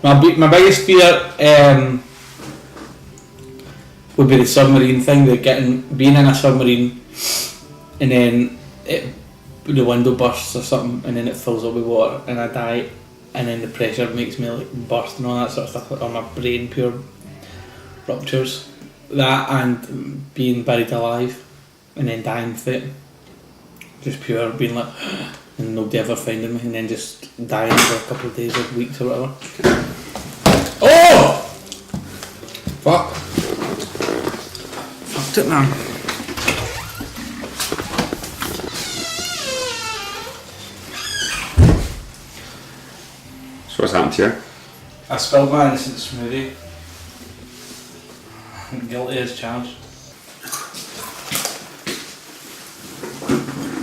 My biggest fear would be the submarine thing. Being in a submarine and then the window bursts or something, and then it fills up with water, and I die, and then the pressure makes me like burst and all that sort of stuff, or my brain pure ruptures. That and being buried alive, and then dying with it. Just pure being like, and nobody ever finding me, and then just dying for a couple of days or weeks or whatever. Oh! Fuck. Fucked it, man. So what's happened to you? I spilled my innocent smoothie. I'm guilty as charged.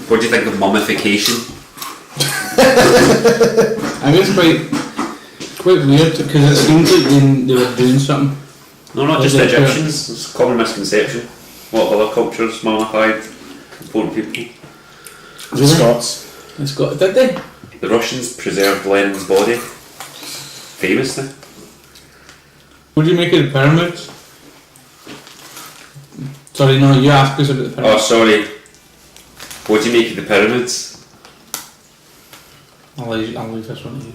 What do you think of mummification? I think it's quite weird because it seems like they were doing something. No, not just the Egyptians. It's a common misconception. A lot of other cultures mummified important people. The Scots. Did they? The Russians preserved Lenin's body. Famously. What do you make of the pyramids? Sorry, no, you asked us about the Oh, pyramids. sorry. What do you make of the pyramids? I'll leave this one to you.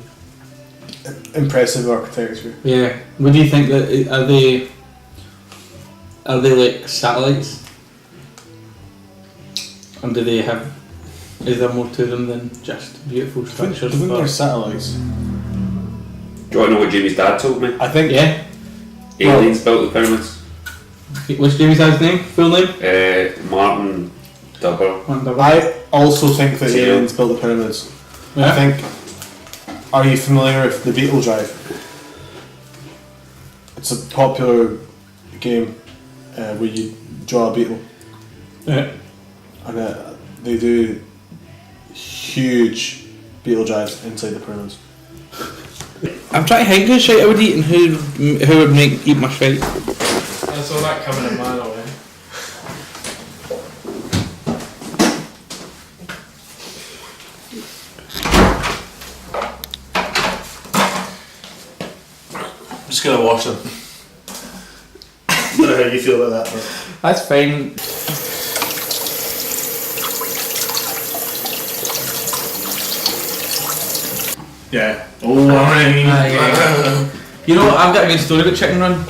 Impressive architecture. Yeah. What do you think that are they like satellites? And do they have? Is there more to them than just beautiful Do you structures? think they're satellites? Do you want to know what Jamie's dad told me? I think. Yeah. Aliens built the pyramids. What's Jamie's dad's name? Full name? Martin Dubber. I also think that Zero. aliens built the pyramids. Yeah. I think. Are you familiar with the Beetle Drive? It's a popular game where you draw a beetle, Yeah. and they do huge beetle drives inside the pyramids. I'm trying to think who shit I would eat and who would eat my shite. I saw that coming a mile away. I'm just gonna wash them. I don't know how you feel about that, but That's fine. yeah. Oh, alright. You know, I've got a good story about Chicken Run.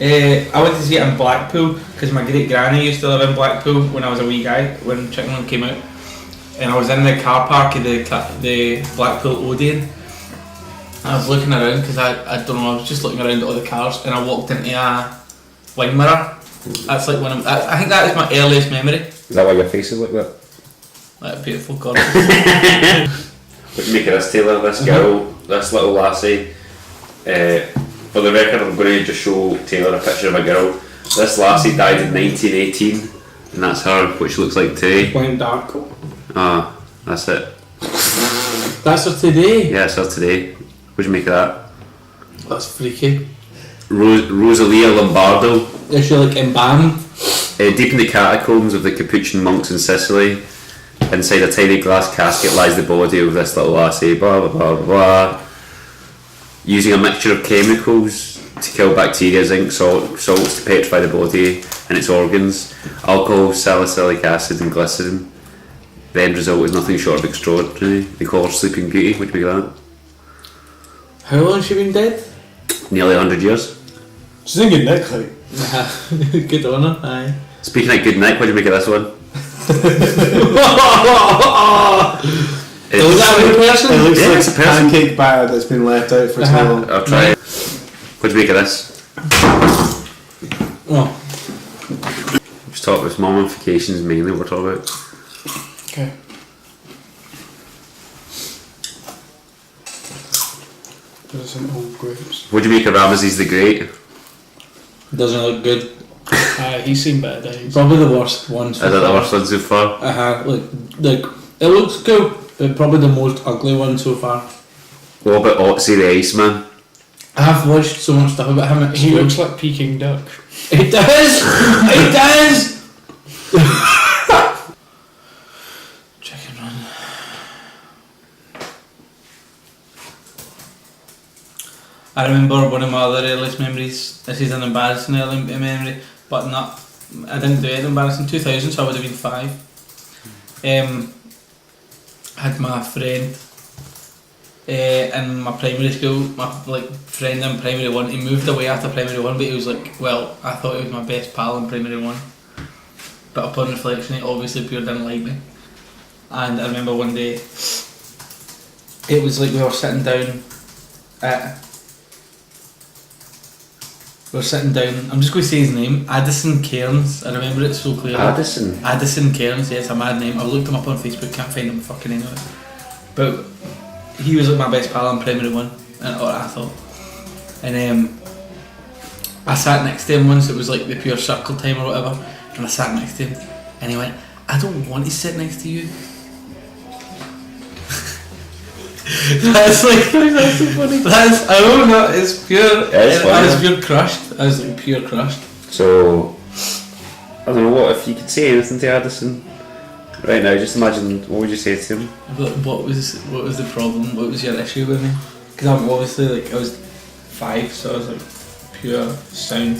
I went to see it in Blackpool because my great granny used to live in Blackpool when I was a wee guy when Chicken Run came out, and I was in the car park of the Blackpool Odeon. I was looking around because I don't know, I was just looking around at all the cars, and I walked into a wine mirror. That's like I think that is my earliest memory. Is that why your face is like that? That beautiful gorgeous. What do you make of this, Taylor? This girl, this little lassie. For the record, I'm going to just show Taylor a picture of a girl. This lassie died in 1918, and that's her, what she looks like today. Wine dark. Ah, that's it. That's her today. Yeah, it's her today. What do you make of that? That's freaky. Rosalia Lombardo. Is she like embalmed? Deep in the catacombs of the Capuchin monks in Sicily, inside a tiny glass casket lies the body of this little lassie. Blah blah blah blah blah. Using a mixture of chemicals to kill bacteria, zinc, salts to petrify the body and its organs, alcohol, salicylic acid, and glycerin. The end result is nothing short of extraordinary. They call her Sleeping Beauty. What do you think of How long has she been dead? that? Nearly 100 years. She's in good nick, like. Good on her, aye. Speaking of good nick, what do you make of this one? Was that a person? It looks Yeah, like it's a person. pancake batter that's been left out for too long. I'll try it. What do you make of this? Oh, Just talk about mummifications mainly, what we're talking about. Okay. There's some old grapes. What do you make of Ramesses the Great? doesn't look good. He's seen better days. Probably the worst one. Is that the worst one so far? Like it looks cool, but probably the most ugly one so far. What about Otzi the Iceman? I have watched so much stuff about him. He looks like Peking Duck. It does. It does. Chicken Run. I remember one of my other earliest memories. This is an embarrassing early memory, but not. I didn't do it embarrassing. 2000, so I would have been 5. I had my friend in my primary school. My friend in primary 1. He moved away after primary 1, but he was like, well, I thought he was my best pal in primary 1. But upon reflection, he obviously pure didn't like me. And I remember one day, it was like we were sitting down at. We're sitting down, I'm just going to say his name, Addison Cairns. I remember it so clearly. Addison Cairns, yeah, it's a mad name. I looked him up on Facebook, can't find him fucking anywhere. But he was like my best pal in primary 1, or I thought. And I sat next to him once, it was like the pure circle time or whatever, and I sat next to him, and he went, I don't want to sit next to you. That's like, that's so funny. That's, I don't know, it's pure. I was pure crushed. I was like pure crushed. So, I don't know, what if you could say anything to Addison right now? Just imagine, what would you say to him? What was the problem? What was your issue with me? Because I'm obviously like, I was 5, so I was like pure sound.